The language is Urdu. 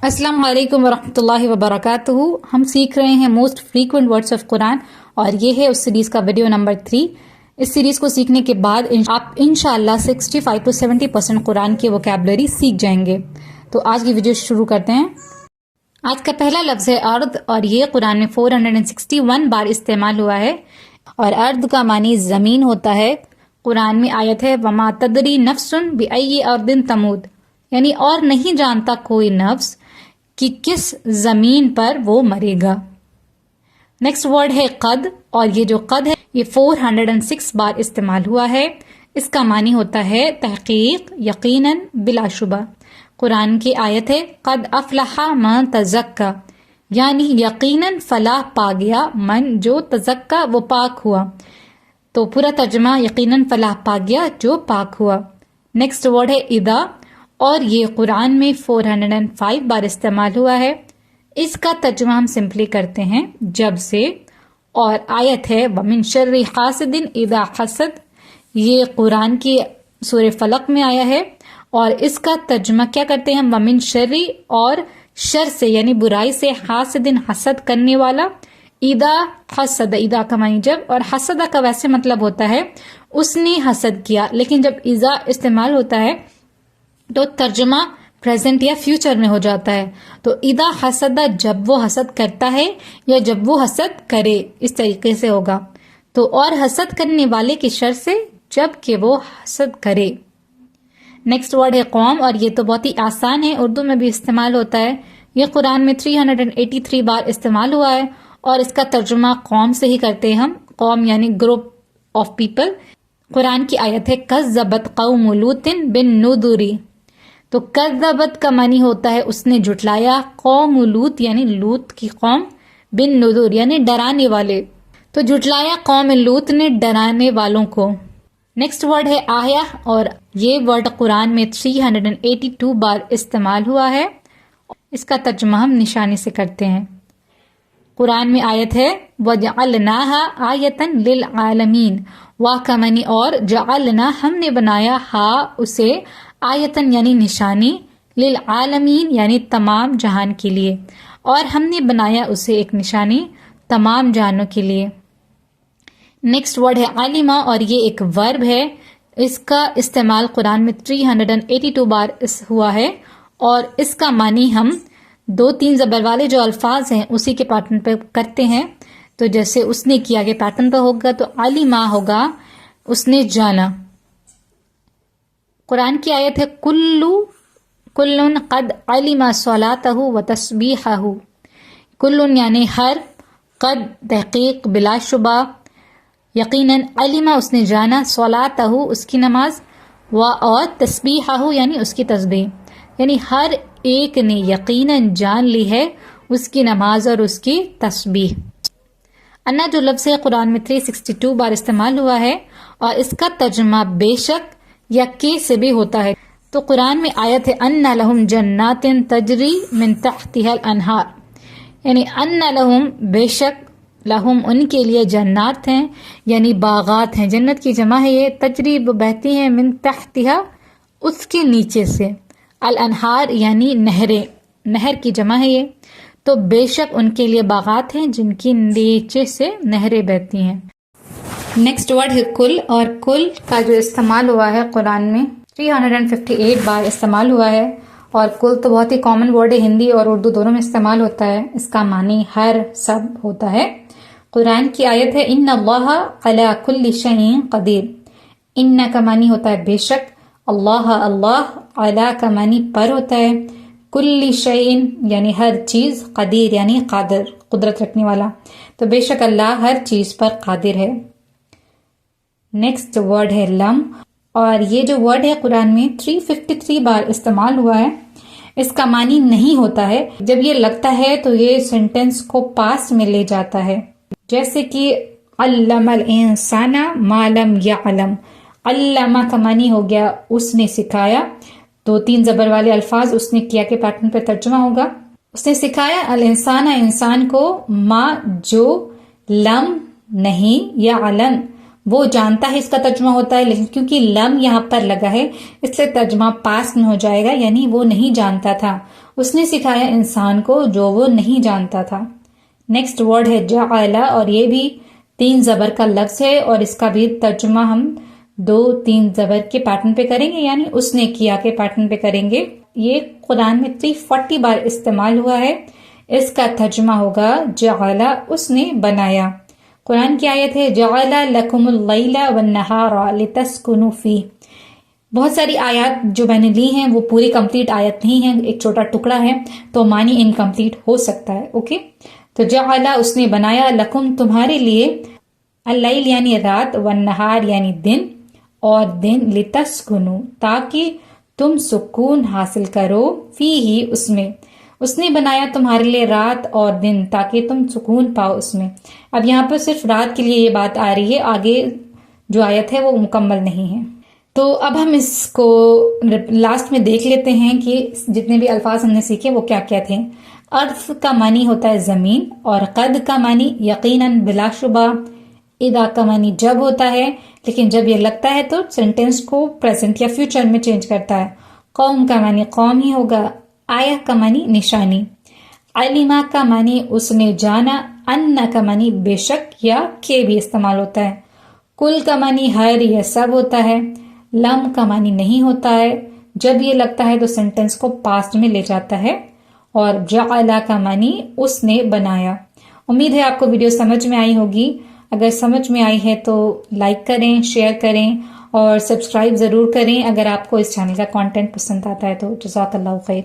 السلام علیکم ورحمۃ اللہ وبرکاتہ. ہم سیکھ رہے ہیں موسٹ فریکوینٹ ورڈس آف قرآن اور یہ ہے اس سیریز کا ویڈیو نمبر 3. اس سیریز کو سیکھنے کے بعد آپ انشاءاللہ 65 to 70% قرآن کی ووکیبلری سیکھ جائیں گے. تو آج کی ویڈیو شروع کرتے ہیں. آج کا پہلا لفظ ہے ارض اور یہ قرآن میں 461 بار استعمال ہوا ہے اور ارض کا معنی زمین ہوتا ہے. قرآن میں آیت ہے وما تدری نفس بأی ارض تموت، یعنی اور نہیں جانتا کوئی نفس کہ کس زمین پر وہ مرے گا. نیکسٹ ورڈ ہے قد اور یہ جو قد ہے یہ 406 بار استعمال ہوا ہے. اس کا معنی ہوتا ہے تحقیق، یقیناً، بلا شبہ. قرآن کی آیت ہے قد افلح من تزکا، یعنی یقیناً فلاح پا گیا من جو تزکا وہ پاک ہوا. تو پورا ترجمہ یقیناً فلاح پا گیا جو پاک ہوا. نیکسٹ ورڈ ہے اذا اور یہ قرآن میں 405 بار استعمال ہوا ہے. اس کا ترجمہ ہم سمپلی کرتے ہیں جب سے، اور آیت ہے وَمِن شَرِّ حَاسِدٍ اِذَا حَسَد. یہ قرآن کی سورہ فلق میں آیا ہے اور اس کا ترجمہ کیا کرتے ہیں ہم وَمِن شَرِّ اور شر سے یعنی برائی سے، حاسدن حسد کرنے والا، اذا حسد اذا کا معنی جب، اور حسدہ کا ویسے مطلب ہوتا ہے اس نے حسد کیا، لیکن جب اذا استعمال ہوتا ہے تو ترجمہ پریزنٹ یا فیوچر میں ہو جاتا ہے. تو اذا حسد جب وہ حسد کرتا ہے یا جب وہ حسد کرے، اس طریقے سے ہوگا. تو اور حسد کرنے والے کی شر سے جب کہ وہ حسد کرے. نیکسٹ ورڈ ہے قوم اور یہ تو بہت ہی آسان ہے، اردو میں بھی استعمال ہوتا ہے. یہ قرآن میں 383 بار استعمال ہوا ہے اور اس کا ترجمہ قوم سے ہی کرتے ہیں ہم. قوم یعنی گروپ آف پیپل. قرآن کی آیت ہے کذبت قوم لوط بالنذر. تو کذبت کا معنی ہوتا ہے اس نے جھٹلایا، قوم لوط یعنی لوط کی قوم، بالنذر یعنی ڈرانے والے. تو جھٹلایا قوم لوط نے ڈرانے والوں کو. نیکسٹ ورڈ ہے آیا اور یہ ورڈ قرآن میں 382 بار استعمال ہوا ہے. اس کا ترجمہ ہم نشانی سے کرتے ہیں. قرآن میں آیت ہے وَجَعَلْنَاهَا آیَةً لِلْعَالَمِينَ. واہ کا معنی اور، جعلنا ہم نے بنایا، ہا اسے، آیتن یعنی نشانی، للعالمین یعنی تمام جہان کے لیے، اور ہم نے بنایا اسے ایک نشانی تمام جہانوں کے لیے. نیکسٹ ورڈ ہے عالمہ اور یہ ایک ورب ہے. اس کا استعمال قرآن میں 382 بار ہوا ہے اور اس کا معنی ہم 2-3 زبر والے جو الفاظ ہیں اسی کے پیٹرن پہ کرتے ہیں. تو جیسے اس نے کیا کے پیٹرن پہ ہوگا تو عالمہ ہوگا اس نے جانا. قرآن کی آیت ہے کل قد علم صلاتہ و تسبیحہ. کل یعنی ہر، قد تحقیق، بلا شبہ، یقیناً، علم اس نے جانا، صلاتہ اس کی نماز، و اور تسبیحہ یعنی اس کی تسبیح، یعنی ہر ایک نے یقیناً جان لی ہے اس کی نماز اور اس کی تسبیح. انا جو لفظ ہے قرآن میں 362 بار استعمال ہوا ہے اور اس کا ترجمہ بے شک یا کے سے بھی ہوتا ہے. تو قرآن میں آیت ہے ان لہم جنات تجری من تحتها الانہار، یعنی ان لہم بے شک، لہم ان کے لیے، جنات ہیں یعنی باغات ہیں، جنت کی جمع ہے یہ، تجری بہتی ہیں، من تحتها اس کے نیچے سے، الانہار یعنی نہریں، نہر کی جمع ہے یہ. تو بے شک ان کے لیے باغات ہیں جن کی نیچے سے نہریں بہتی ہیں. نیکسٹ ورڈ ہے کل اور کل کا جو استعمال ہوا ہے قرآن میں 358 بار استعمال ہوا ہے. اور کل تو بہت ہی کامن ورڈ ہے، ہندی اور اردو دونوں میں استعمال ہوتا ہے. اس کا معنی ہر، سب ہوتا ہے. قرآن کی آیت ہے ان اللہ علی کل شیء قدیر. ان کا معنی ہوتا ہے بے شک، اللہ اللہ، علی کا معنی پر ہوتا ہے، کل شیء یعنی ہر چیز، قدیر یعنی قادر، قدرت رکھنے والا. تو بے شک اللہ ہر چیز پر قادر ہے. نیکسٹ ورڈ ہے لم اور یہ جو ورڈ ہے قرآن میں 353 بار استعمال ہوا ہے. اس کا معنی نہیں ہوتا ہے. جب یہ لگتا ہے تو یہ سینٹینس کو پاسٹ میں لے جاتا ہے، جیسے کہ علم الانسان ما لم یعلم. علم کا معنی ہو گیا اس نے سکھایا، 2-3 زبر والے الفاظ اس نے کیا کے پیٹرن پہ ترجمہ ہوگا. اس نے سکھایا الانسان انسان کو، ما جو، لم نہیں، یا علم وہ جانتا ہے اس کا ترجمہ ہوتا ہے، لیکن کیونکہ لم یہاں پر لگا ہے اس لیے ترجمہ پاسٹ میں ہو جائے گا، یعنی وہ نہیں جانتا تھا، اس نے سکھایا انسان کو جو وہ نہیں جانتا تھا۔ نیکسٹ ورڈ ہے جعل، اور یہ بھی 3 زبر کا لفظ ہے، اور اس کا بھی ترجمہ ہم 2-3 زبر کے پیٹرن پہ کریں گے، یعنی اس نے کیا کے پیٹرن پہ کریں گے۔ یہ قرآن میں 340 بار استعمال ہوا ہے۔ اس کا ترجمہ ہوگا جعل، اس نے بنایا۔ قرآن کی آیت ہے جعل لکم اللیل والنہار لتسکنوا فیہ۔ بہت ساری آیات جو میں نے لی ہیں وہ پوری کمپلیٹ آیت نہیں ہے، ایک چھوٹا ٹکڑا ہے، تو معنی انکمپلیٹ ہو سکتا ہے۔ اوکے، تو جعل اس نے بنایا، لکم تمہارے لیے، اللیل یعنی رات، والنہار یعنی دن، اور دن، لتسکنوا تاکہ تم سکون حاصل کرو، فیہ اس میں، اس نے بنایا تمہارے لیے رات اور دن تاکہ تم سکون پاؤ اس میں۔ اب یہاں پر صرف رات کے لیے یہ بات آ رہی ہے، آگے جو آیت ہے وہ مکمل نہیں ہے۔ تو اب ہم اس کو لاسٹ میں دیکھ لیتے ہیں کہ جتنے بھی الفاظ ہم نے سیکھے وہ کیا کیا تھے۔ ارض کا معنی ہوتا ہے زمین، اور قد کا معنی یقیناً بلا شبہ، اذا کا معنی جب ہوتا ہے، لیکن جب یہ لگتا ہے تو سینٹینس کو پریزنٹ یا فیوچر میں چینج کرتا ہے۔ قوم کا معنی قوم ہی ہوگا، آیا کا معنی نشانی، علمہ کا معنی اس نے جانا، ان کا معنی بے شک یا کہ بھی استعمال ہوتا ہے، کل کا معنی ہر یا سب ہوتا ہے، لم کا معنی نہیں ہوتا ہے، جب یہ لگتا ہے تو سینٹینس کو پاسٹ میں لے جاتا ہے، اور جعل کا معنی اس نے بنایا۔ امید ہے آپ کو ویڈیو سمجھ میں آئی ہوگی۔ اگر سمجھ میں آئی ہے تو لائک کریں، شیئر کریں اور سبسکرائب ضرور کریں اگر آپ کو اس چینل کا کانٹینٹ پسند آتا ہے تو۔ جزاک اللہ خیر۔